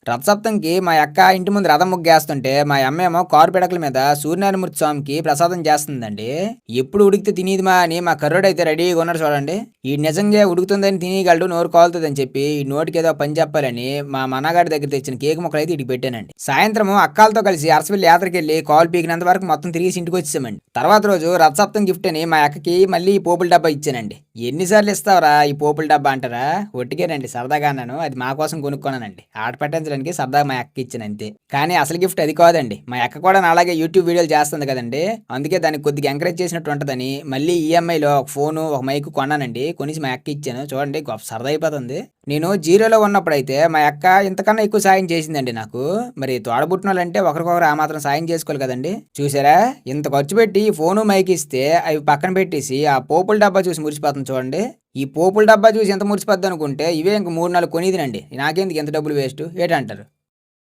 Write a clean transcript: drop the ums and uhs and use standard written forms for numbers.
రథసప్తంకి మా అక్క ఇంటి ముందు రథం ముగ్గేస్తుంటే మా అమ్మేమో కారు పిడకల మీద సూర్యనారాయణమూర్తి స్వామికి ప్రసాదం చేస్తుందండి. ఎప్పుడు ఉడికితే తినేది మా అని మా కర్రోడైతే రెడీగా ఉన్నారు చూడండి. ఈ నిజంగా ఉడుకుతుందని తినేయగలడు, నోరు కాలుతుందని చెప్పి ఈ నోటికి ఏదో పని చెప్పాలని మా మనగాడి దగ్గర తెచ్చిన కేక్ ముక్కలు అయితే ఇటు పెట్టానండి. సాయంత్రం అక్కాలతో కలిసి అరసవల్లి యాత్రకి వెళ్ళి కాలు పీకినంత వరకు మొత్తం తిరిగి ఇంటికి వచ్చేసామండి. తర్వాత రోజు రథసప్తం గిఫ్ట్ అని మా అక్కకి మళ్ళీ ఈ పోపుల డబ్బా ఇచ్చానండి. ఎన్నిసార్లు ఇస్తావరా ఈ పోపుల డబ్బా అంటారా? ఒట్టికేనండి, సరదాగా అన్నాను. అది మా కోసం కొనుక్కున్నానండి. ఆట పట్టించడానికి సరదాగా మా అక్కకి ఇచ్చాను అంతే. కానీ అసలు గిఫ్ట్ అది కాదండి. మా అక్క కూడా అలాగే యూట్యూబ్ వీడియోలు చేస్తుంది కదండి, అందుకే దానికి కొద్దిగా ఎంకరేజ్ చేసినట్టు ఉంటుందని మళ్ళీ ఈఎంఐలో ఒక ఫోను ఒక మైక్ కొన్నానండి. కొనిసి మా అక్క ఇచ్చాను. చూడండి గొప్ప సరదా అయిపోతుంది. నేను జీరోలో ఉన్నప్పుడైతే మా అక్క ఇంతకన్నా ఎక్కువ సాయం చేసిందండి నాకు. మరి తోడబుట్టిన వాళ్ళంటే ఒకరికొకరు ఆ మాత్రం సాయం చేసుకోవాలి కదండి. చూసారా, ఇంత ఖర్చు పెట్టి ఫోను మైక్ ఇస్తే అవి పక్కన పెట్టేసి ఆ పోపుల డబ్బా చూసి మురిసిపోతుంది చూడండి. ఈ పోపుల డబ్బా చూసి ఎంత మురిసిపోద్ది అనుకుంటే ఇవే ఇంక 3-4 కొనిదినండి. నాకెందుకు ఎంత డబ్బులు వేస్ట్ ఏటంటారు?